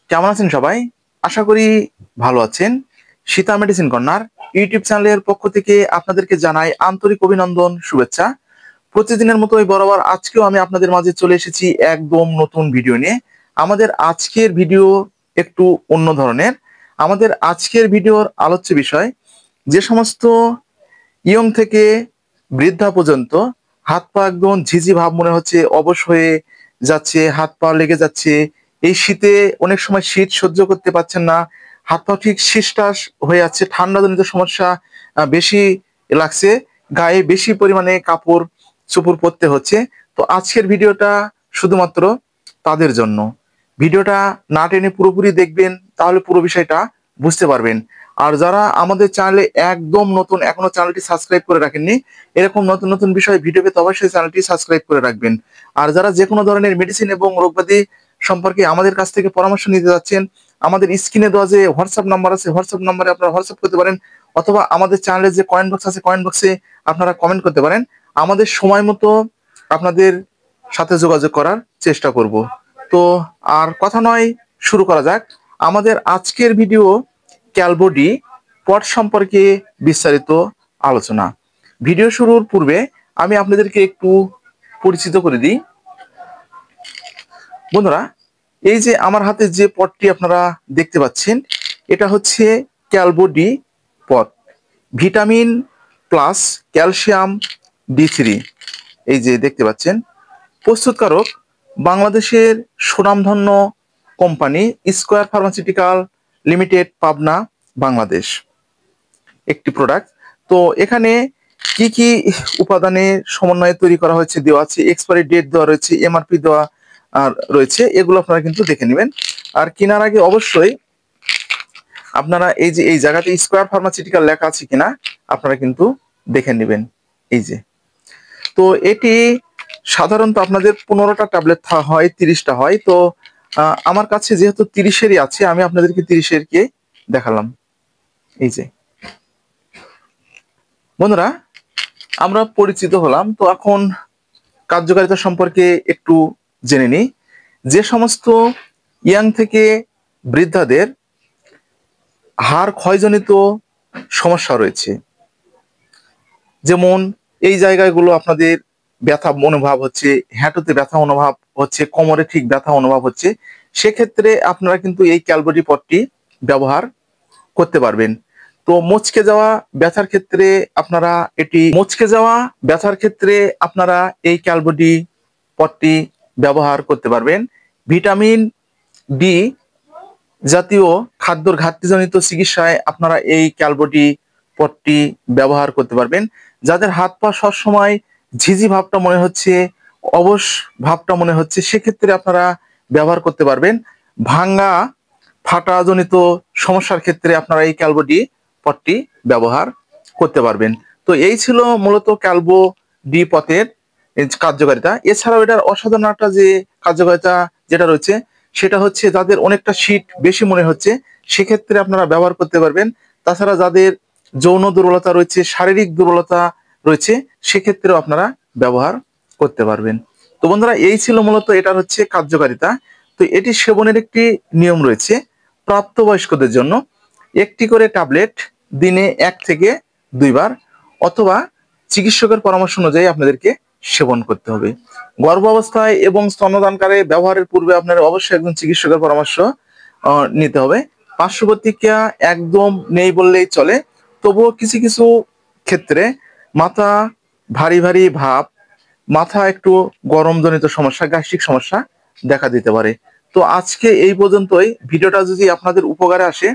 কেমন আছেন সবাই? আশা করি ভালো আছেন। সীতা মেডিসিন কর্নার ইউটিউব চ্যানেলের পক্ষ থেকে আপনাদেরকে জানাই আন্তরিক অভিনন্দন, শুভেচ্ছা। প্রতিদিনের মতোই বরাবর আজকেও আমি আপনাদের মাঝে চলে এসেছি একদম নতুন ভিডিও নিয়ে। আমাদের আজকের ভিডিও একটু অন্য ধরনের। আমাদের আজকের ভিডিওর আলোচ্য বিষয়, যে সমস্ত ইয়ং থেকে বৃদ্ধা পর্যন্ত হাত পা একদম ঝিঝি ভাব মনে হচ্ছে, অবশ হয়ে যাচ্ছে, হাত পা লেগে যাচ্ছে, এই শীতে অনেক সময় শীত সহ্য করতে পারছেন না, হাত পা ঠিক শিসটাস হয়ে যাচ্ছে, ঠান্ডাজনিত সমস্যা বেশি লাগছে, গায়ে বেশি পরিমাণে কাপড় চোপড় পরতে হচ্ছে। তো আজকের ভিডিওটা শুধুমাত্র তাদের জন্য। ভিডিওটা না টেনে পুরোপুরি দেখবেন, তাহলে পুরো বিষয়টা বুঝতে পারবেন। আর যারা আমাদের চ্যানেলে একদম নতুন, এখনো চ্যানেলটি সাবস্ক্রাইব করে রাখেননি, এরকম নতুন নতুন বিষয় ভিডিও পেতে অবশ্যই চ্যানেলটি সাবস্ক্রাইব করে রাখবেন। আর যারা যে কোনো ধরনের মেডিসিন এবং রোগব্যাধি সম্পর্কে আমাদের কাছ থেকে পরামর্শ নিতে যাচ্ছেন, আমাদের স্ক্রিনে দেওয়া যে হোয়াটসঅ্যাপ নাম্বার আছে, হোয়াটসঅ্যাপ নাম্বারে আপনারা হোয়াটসঅ্যাপ করতে পারেন, অথবা আমাদের চ্যানেলে যে কমেন্ট বক্স আছে, কমেন্ট বক্সে আপনারা কমেন্ট করতে পারেন। আমাদের সময় মতো আপনাদের সাথে যোগাযোগ করার চেষ্টা করব। তো আর কথা নয়, শুরু করা যাক আমাদের আজকের ভিডিও। ক্যালবোডি পট সম্পর্কে বিস্তারিত আলোচনা। ভিডিও শুরুর পূর্বে আমি আপনাদেরকে একটু পরিচিত করে দিই। বন্ধুরা, এই যে আমার হাতে যে পটটি আপনারা দেখতে পাচ্ছেন, এটা হচ্ছে ক্যালবোডি পট, ভিটামিন প্লাস ক্যালসিয়াম D3। এই যে দেখতে পাচ্ছেন, প্রস্তুতকারক বাংলাদেশের সুনামধন্য company square pharmaceutical limited, Pabna, Bangladesh. একটি প্রোডাক্ট। তো এখানে কি কি উপাদানের সমন্বয়ে তৈরি করা হয়েছে দেওয়া আছে, এক্সপায়ারি ডেট দেওয়া রয়েছে, MRP দেওয়া রয়েছে, এগুলো আপনারা কিন্তু দেখে নেবেন। আর কেনার আগে অবশ্যই আপনারা এই যে এই জায়গাতে স্কয়ার ফার্মাসিউটিক্যাল লেখা আছে কিনা আপনারা কিন্তু দেখে নেবেন। এই যে, তো এটি সাধারণত আপনাদের 15টা ট্যাবলেট হয়, 30টা হয়। তো আমার কাছে যেহেতু 30-এরই আছে, আমি আপনাদেরকে 30-এর কে দেখালাম। এই যে বন্ধুরা, আমরা পরিচিত হলাম, তো এখন কার্যকারিতা সম্পর্কে একটু জেনে নিই। যে সমস্ত ইয়াং থেকে বৃদ্ধাদের হাড় ক্ষয়জনিত সমস্যা রয়েছে, যেমন এই জায়গাগুলো আপনাদের ব্যথা অনুভব হচ্ছে, হাঁটুতে ব্যথা অনুভব হচ্ছে, কোমরে ঠিক ব্যথা অনুভব হচ্ছে, সেক্ষেত্রে আপনারা কিন্তু এই ক্যালবোডি পটটি ব্যবহার করতে পারবেন। তো মচকে যাওয়া ব্যথার ক্ষেত্রে আপনারা এই ক্যালবোডি পটটি ব্যবহার করতে পারবেন। ভিটামিন ডি জাতীয় খাদ্যর ঘাটতিজনিত চিকিৎসায় আপনারা এই ক্যালবোডি পটটি ব্যবহার করতে পারবেন। যাদের হাত পা সবসময় ঝিঝি ভাবটা মনে হচ্ছে, অবশ ভাবটা মনে হচ্ছে, সেক্ষেত্রে আপনারা ব্যবহার করতে পারবেন। ভাঙ্গা ফাটাজনিত সমস্যার ক্ষেত্রে আপনারা এই ক্যালবোডি পটটি ব্যবহার করতে পারবেন। তো এই ছিল মূলত ক্যালবোডি পটের কার্যকারিতা। এছাড়াও এটার অসাধারণ একটা যে কার্যকারিতা যেটা রয়েছে, সেটা হচ্ছে যাদের অনেকটা শীত বেশি মনে হচ্ছে, সেক্ষেত্রে আপনারা ব্যবহার করতে পারবেন। তাছাড়া যাদের যৌন দুর্বলতা রয়েছে, শারীরিক দুর্বলতা রয়েছে, সেক্ষেত্রেও আপনারা ব্যবহার করতে পারবেন। তো বন্ধুরা, এই ছিল মূলত এটার হচ্ছে কার্যকারিতা। তো এটি সেবনের একটি নিয়ম রয়েছে। প্রাপ্তবয়স্কদের জন্য একটি করে ট্যাবলেট দিনে 1 থেকে 2 বার, অথবা চিকিৎসকের পরামর্শ অনুযায়ী আপনাদেরকে সেবন করতে হবে। গর্ভাবস্থায় এবং স্তন্যদানকালে ব্যবহারের পূর্বে আপনারা অবশ্যই একজন চিকিৎসকের পরামর্শ নিতে হবে। পার্শ্ব প্রতিক্রিয়া একদম নেই বললেই চলে, তবুও কিছু কিছু ক্ষেত্রে মাথা ভারী ভারী ভাব, মাথা একটু গরমজনিত সমস্যা, গ্যাস্ট্রিক সমস্যা দেখা দিতে পারে। তো আজকে এই পর্যন্তই। ভিডিওটা যদি আপনাদের উপকারে আসে,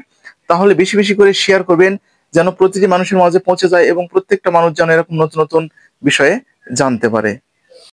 তাহলে বেশি বেশি করে শেয়ার করবেন, যেন প্রতিটি মানুষের মাঝে পৌঁছে যায় এবং প্রত্যেকটা মানুষ যেন এরকম নতুন নতুন বিষয়ে জানতে পারে।